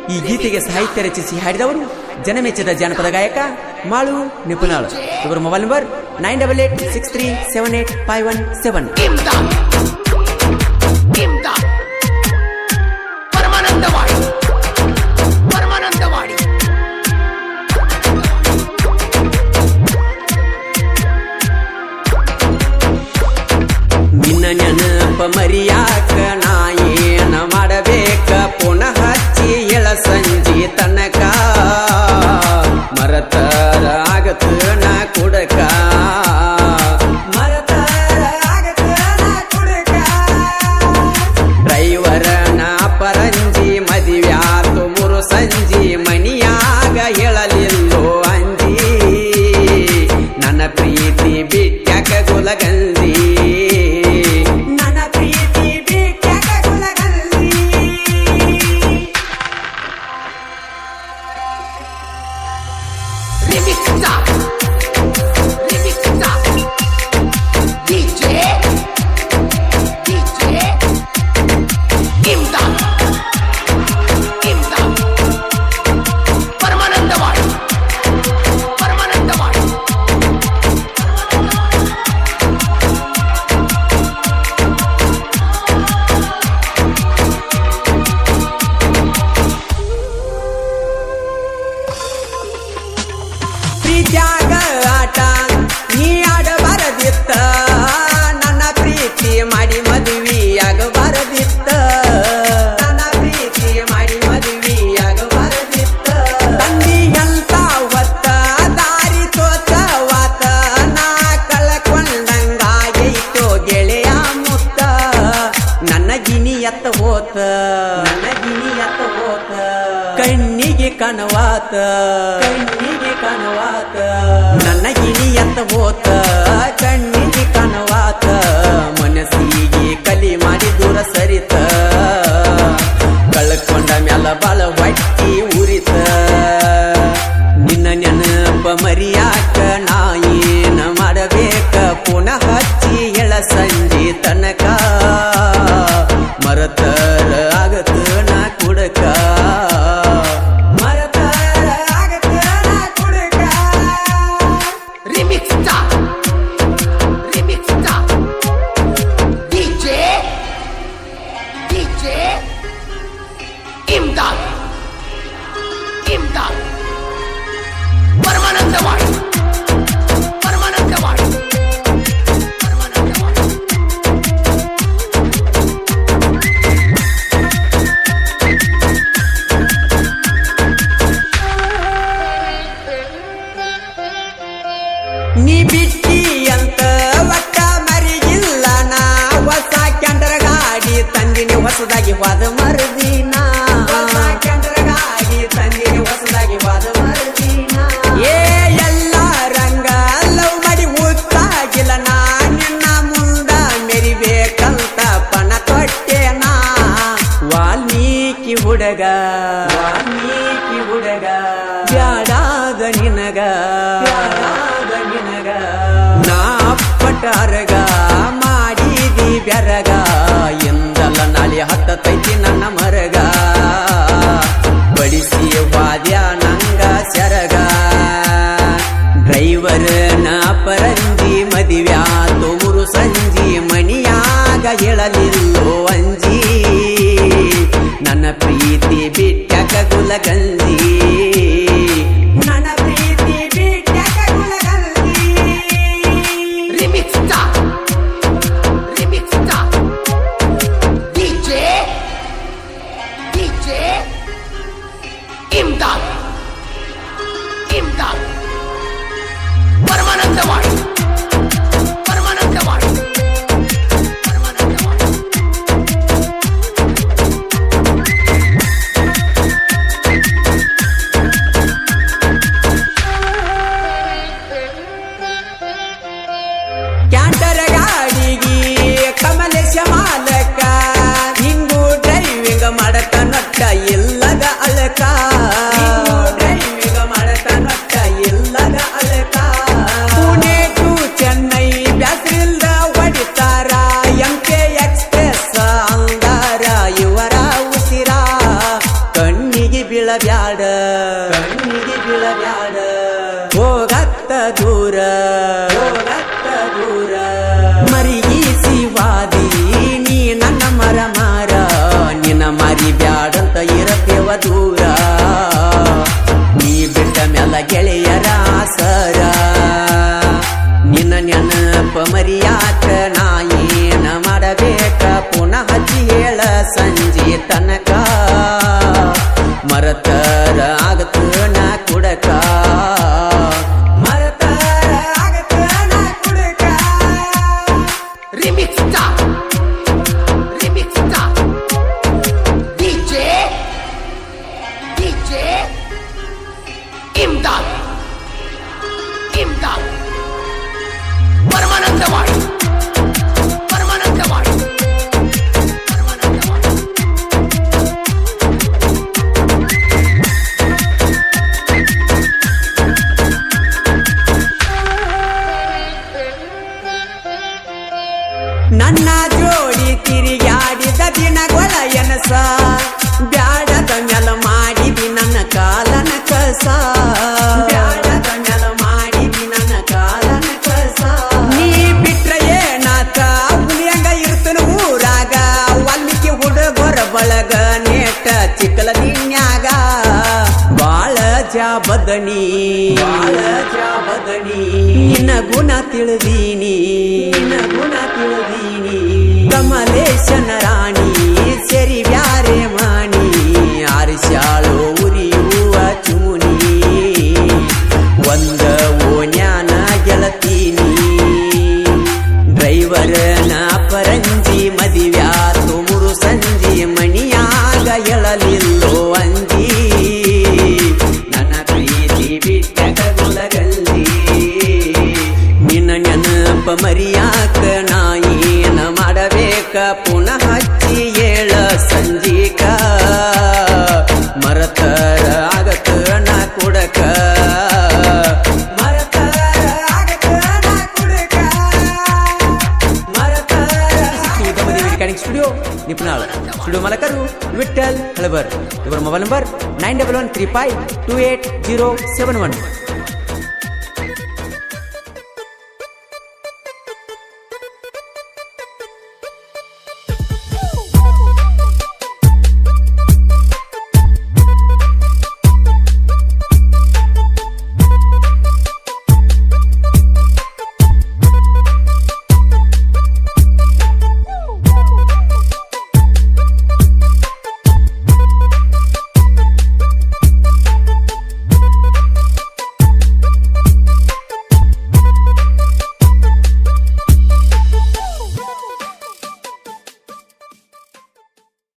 ಈ ಗೀತೆಗೆ ಸಾಹಿತ್ಯ ರಚಿಸಿ ಹಾಡಿದವರು ಜನಮೆಚ್ಚದ ಜಾನಪದ ಗಾಯಕ ಮಾಳು ನಿಪುಣಾಳು. ಇವರ ಮೊಬೈಲ್ ನಂಬರ್ 9886378517. ನಿನ್ನ ನೆನಪ ಮರಿಯಾಕ ನಾ ಏನ ಮಾಡಬೇಕ ಪುನಃ ಹಚ್ಚಿ ಎಳ ಸಂಜಿ ತನಕ ಮರತರ ಆಗತ ನಾ ಕುಡಕ ಡ್ರೈವರ ನಾ ಪರಂಜಿ ಮದಿವ್ಯಾತು ಮುರು ಸಂಜಿ ಮನಿಯಾಗ ಹೇಳಲಿಲ್ಲೋ ಅಂಜಿ ನನ್ನ ಪ್ರೀತಿ ಬಿಟ್ಟ್ಯಾಕ ಗುಲಗಂಜಿ ಪ್ರೀತ್ಯಾಗ ಆಟ ನೀ ಆಡಬಾರದಿತ್ತ ನನ್ನ ಪ್ರೀತಿ ಮಾಡಿ ಮದುವೆಯಾಗಬಾರದಿತ್ತ ನನ್ನ ಪ್ರೀತಿ ಮಾಡಿ ಮದುವೆಯಾಗಬಾರದಿತ್ತ ತಂದಿ ಎಂತ ಒತ್ತ ದಾರಿ ತೋಚವಾತ ನಾ ಕಳ್ಕೊಂಡಂಗಾಗೈತೋ ಗೆಳೆಯ ಮುತ್ತ ನನ್ನ ಗಿನಿ ಎತ್ತ ಹೋತ ಕಣ್ಣಿಗೆ ಕನವಾತ ನನ್ನ ಗಿನಿ ಎತ್ತ ಹೋತ ಕಣ್ಣಿಗೆ ಕನವಾತ ಮನಸ್ಸಿಗೆ ಕಲಿ ಮಾಡಿ ದೂರ ಸರಿತ ಕಳ್ಕೊಂಡ ಮ್ಯಾಲ ಬಾಳ ಹೊಟ್ಟಿ ಉರಿತ ನಿನ್ನ ನೆನಪ ಮರಿಯಾಕ ನಾ ಏನ ಮಾಡಬೇಕ ಪುನಃ ಹಚ್ಚಿ ಎಳ ಸಂಜೆ ತನಕ ಮರತರ ಆಗತ ನಾ ಕುಡಕ ನೀ ಬಿಟ್ಟಿ ಅಂತ ಒಟ್ಟ ಮರಿಗಿಲ್ಲ ನಾ ಹೊಸ ಕ್ಯಾಂಡರ್ ಗಾಡಿ ತಂದಿನಿ ಹೊಸದಾಗಿ ವಾದ ಮರದಿನ ಹೊಸದಾಗಿ ವಾದ ಮರದಿನ ಏ ಎಲ್ಲ ರಂಗ ಲವ್ ಮಾಡಿ ಉತ್ತಾಗಿಲ್ಲ ನಾ ನಿನ್ನ ಮುಂದ ಮೆರಿಬೇಕಂತ ಪಣ ತೊಟ್ಟೆನಾ ವಾಲ್ಮೀಕಿ ಹುಡುಗ ಬ್ಯಾಡಾದ ನಿನಗ ನಾ ಪಟಾರಗ ಮಾಡಿದಿ ಬೆರಗ ಎಂದಲ್ಲ ನಾಳೆ ಹತ್ತೈತಿ ನನ್ನ ಮರಗ ಬಡಿಸಿ ವಾದ್ಯ ನಂಗ ಸೆರಗ ಡ್ರೈವರ್ ನಾ ಪರಂಜಿ ಮದಿವ್ಯಾತು ಮುರು ಸಂಜಿ ಮನಿಯಾಗ ಹೇಳಲಿಲ್ಲೋ ಅಂಜಿ ನನ್ನ ಪ್ರೀತಿ ಬಿಟ್ಟ್ಯಾಕ ಗುಲಗಂಜಿ ಕ್ಯಾಂಟರ್ ಗಾಡಿಗೆ ಕಮಲೇಶ ಮಾಲಕ ಹಿಂಗೂ ಡ್ರೈವಿಂಗ್ ಮಾಡಕ ನಟ್ಟ ಇಲ್ಲದ ಅಳಕ ಬೀಳಬ್ಯಾಡ ಕಣ್ಣಿಗೆ ಬೀಳಬ್ಯಾಡ ಹೋಗತ್ತ ದೂರ ಹೋಗತ್ತ ದೂರ ಮರಿಗೀಸಿ ವಾದಿ ನೀ ನನ್ನ ಮರ ಮಾರ ನಿನ್ನ ಮರಿ ಬ್ಯಾಡಂತ ಇರತೇವ ದೂರ ನೀ ಬಿಟ್ಟ ಮ್ಯಾಲ ಗೆಳೆಯರ ಆಸರ ನಿನ್ನ ನೆನಪ ಮರಿಯಾಕ ನಾ ಏನ ಮಾಡಬೇಕ ಪುನಃ ಹಚ್ಚಿ ಹೇಳ ಸಂಜೆ ತನಕ ಮರತರ ಆಗತ ನಾ ಕುಡಕ ಮರತರ ಆಗತ ನಾ ಕುಡಕ Remix Star DJ Imdad Paramanandawadi ನನ್ನ ಜೋಡಿ ತಿರುಗಾಡಿದ ದಿನಗಳ ಎನಸ ಬ್ಯಾಡದ ಮ್ಯಾಲ ಮಾಡಿದಿ ನನ್ನ ಕಾಲನ ಕಸ ಬ್ಯಾಡದ ಮ್ಯಾಲ ಮಾಡಿದಿ ನನ್ನ ಕಾಲನ ಕಸ ನೀ ಬಿಟ್ರ ಏನಾತ ಹುಲಿಯಂಗ ಇರ್ತನ ಊರಾಗ ವಾಲ್ಮೀಕಿ ಹುಡುಗರ ಬಳಗ ನೇಟ ಚಿಕ್ಕಲ ದಿನ್ಯಾಗ ಬಾಳ ಜಾಬದನಿ ನಿನ್ನ ಗುಣ ತಿಳಿದೀನಿ ಕಮಲೇಶನ ರಾಣಿ ಸೆರಿ ಬ್ಯಾರೆ ಮಾಣಿ ಆರಿಸ್ಯಾಳೋ ಉರಿಯುವ ಚುಮುನಿ ಒಂದ ಓನ್ಯಾನ ಗೆಳತೀನಿ ಡ್ರೈವರನ ಪರಂಜಿ ಮದಿವ್ಯಾತು ಮುರು ಸಂಜಿ ಮಣಿಯಾಗ ಎಳಲಿಲ್ಲೋ ಅಂಜಿ ನನ್ನ ಪ್ರೀತಿ ಬಿಟ್ಟ ಗುಲಗಲ್ಲಿ ನಿನ್ನ ನೆನಪ ಮರಿಯಾಕ ನಾ ಏನ ಮಾಡಬೇಕ ಪುನಃ ಹಚ್ಚಿ ಏಳ ಸಂಜೀಕ ಮರತರ ಆಗತ ನಾ ಕುಡಕ ಮರತರ ಆಗತ ನಾ ಕುಡಕ ರೆಕಾರ್ಡಿಂಗ್ ಸ್ಟುಡಿಯೋ ನಿಪುಣಾಳ ಸ್ಟುಡಿಯೋ ಮಾಲಕರು ವಿಠಲ್ ಹಳಬರ್ ಇವರ ಮೊಬೈಲ್ ನಂಬರ್ 9113528071